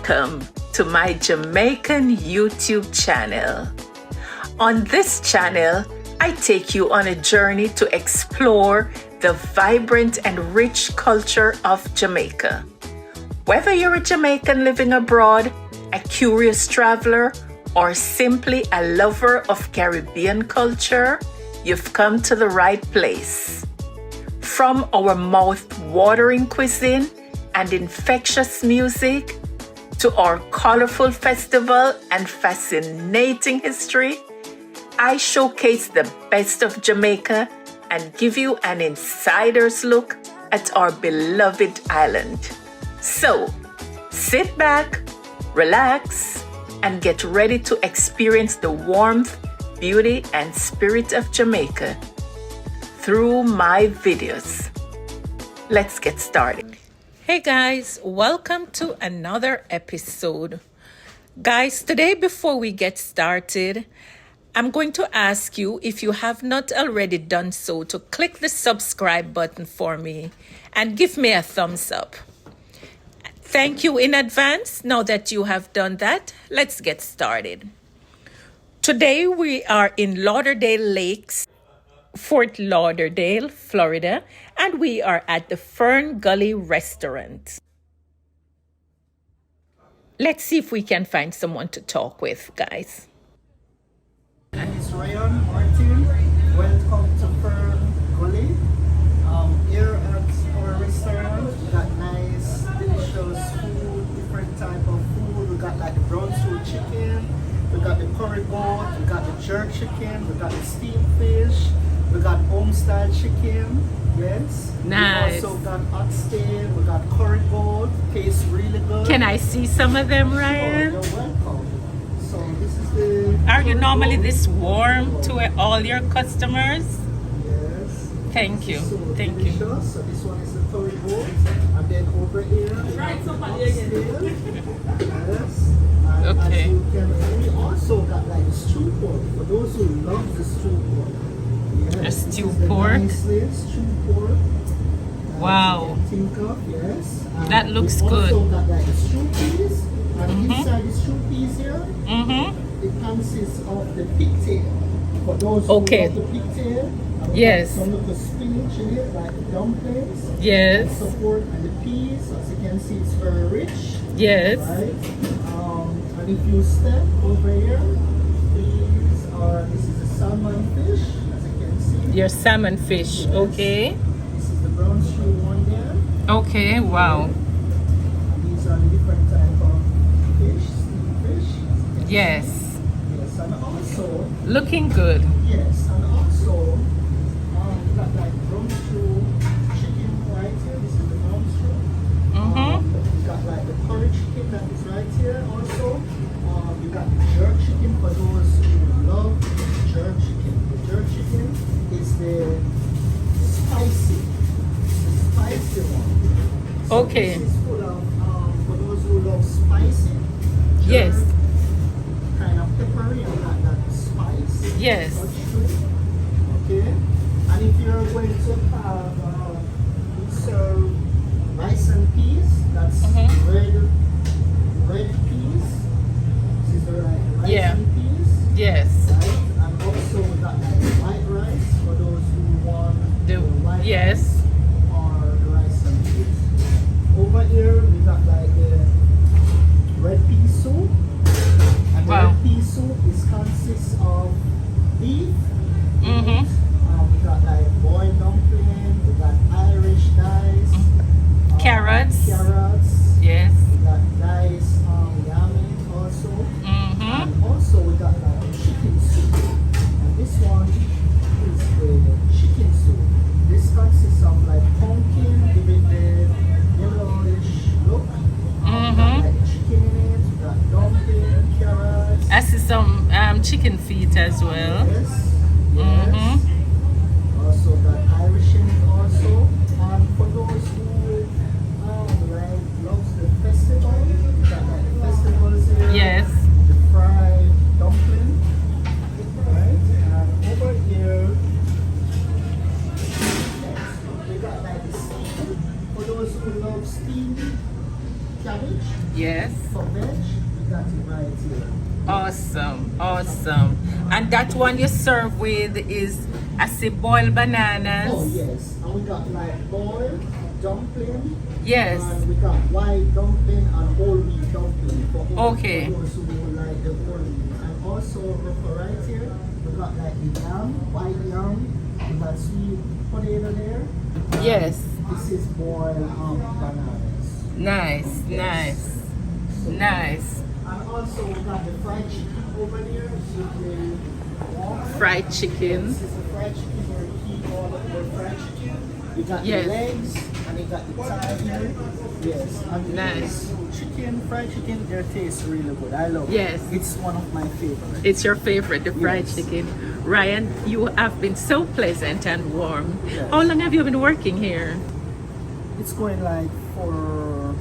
Welcome to my Jamaican YouTube channel. On this channel, I take you on a journey to explore the vibrant and rich culture of Jamaica. Whether you're a Jamaican living abroad, a curious traveler, or simply a lover of Caribbean culture, you've come to the right place. From our mouth-watering cuisine and infectious music, to our colorful festival and fascinating history, I showcase the best of Jamaica and give you an insider's look at our beloved island. So, sit back, relax, and get ready to experience the warmth, beauty, and spirit of Jamaica through my videos. Let's get started. Hey guys, welcome to another episode. Guys, today before we get started, I'm going to ask you, if you have not already done so, to click the subscribe button for me and give me a thumbs up. Thank you in advance. Now that you have done that, let's get started. Today we are in Lauderdale Lakes, Fort Lauderdale, Florida, and we are at the Fern Gully restaurant. Let's see if we can find someone to talk with, guys. It's Ryan Martin. Welcome to Fern Gully. Here at our restaurant, we got nice, delicious food, different type of food. We got like the brown stew chicken, we got the curry goat, we got the jerk chicken, we got the steamed fish, we got home style chicken. Yes. Nice. We also got oxtail, we got curry goat, tastes really good. Can I see some of them, Ryan? Oh, you're welcome. So this is the. Are you normally this warm to all your customers? Yes. Thank you. So Thank delicious. you. So this one is the curry goat, and then over here we have the oxtail. Yes. And Okay. as you can, we also got like the stew pork for those who love the stew pork. Yes. A this stew is the pork? nicely stew pork. Wow. As you can think of, yes. And That looks we good. also got like the stew peas, and inside the stew peas here, Mm-hmm. it consists of the pigtail. For those who Okay. love the pigtail, and we Yes. got some little spinach in it, like the dumplings. Yes. Support and the peas, as you can see, it's very rich. Yes. Right? And if you step over here, this is a salmon fish, as you can see. Your salmon fish. Yes. Okay. This is the brown stew one there. Okay. Wow. And these are the different type of fish, steamed fish. As you can see. Yes. Yes, and also, Looking good. yes, and also, we got like brown stew chicken right here. This is the brown stew. Mm-hmm. We got like the curry chicken that is right here also. We got the jerk chicken for those who love jerk chicken. The jerk chicken is the spicy one. So Okay. this is full of, for those who love spicy. Jerk, Yes. kind of peppery and that spice. Yes. Touch to it. Okay. And if you're going to have, we serve rice and peas. That's red peas. This is the rice Yeah. and peas. Yes. Right? And also we got like white rice for those who want The white yes. rice or the rice and peas. Over here we got like the red pea soup. And the Wow. red pea soup consists of beef. Mm-hmm. We got like boiled dumpling, we got Irish dice, Carrots. carrots, Yes. we got diced yummy also. Mm-hmm. And also we got like chicken soup. And this one is the chicken soup. This consists of like pumpkin, give it the yellowish look. We got like chicken in it, we got dumpling, carrots. I see some chicken feet as well. Yes. Yes. Also got Irish in it also. And for those who like loves the festival, we got like the festivals here. Yes. The fried dumpling. Right? And over here we got like the steamed. For those who love steamed cabbage. Yes. For veg, we got it right here. Awesome. Awesome. And that one you serve with is, I see, boiled bananas. Oh yes, and we got like boiled dumpling. Yes. And we got white dumpling and whole wheat dumpling Okay. for those who like the whole wheat. And also right here, we got like the yam, white yam. We got sweet potato there. Yes. This is boiled bananas. Nice. Nice. Nice. And also we got the fried chicken over there. Fried chicken. This is the fried chicken where we keep all of the fried chicken. You got Yes. the legs and you got the thigh here. Yes. And Nice. chicken, fried chicken, their taste really good. I love Yes. it. It's one of my favorites. It's your favorite, the fried Yes. chicken. Ryan, you have been so pleasant and warm. Yes. How long have you been working here? It's going like 4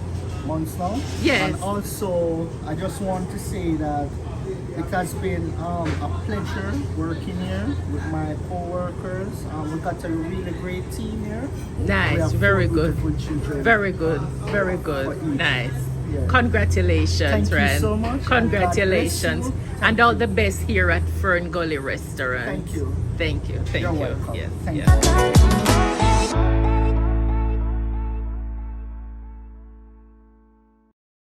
months now. Yes. And also, I just want to say that it has been a pleasure working here with my co-workers. We got a really great team here. We Nice, have very four good. beautiful children. Very good, very good. For each. Nice. Yeah. Congratulations, Thank you Ryan. so much, and God Congratulations. bless you. And all the best here at Fern Gully Restaurant. Thank you. Thank you. Thank You're you. welcome. Yes. Thank yes. you.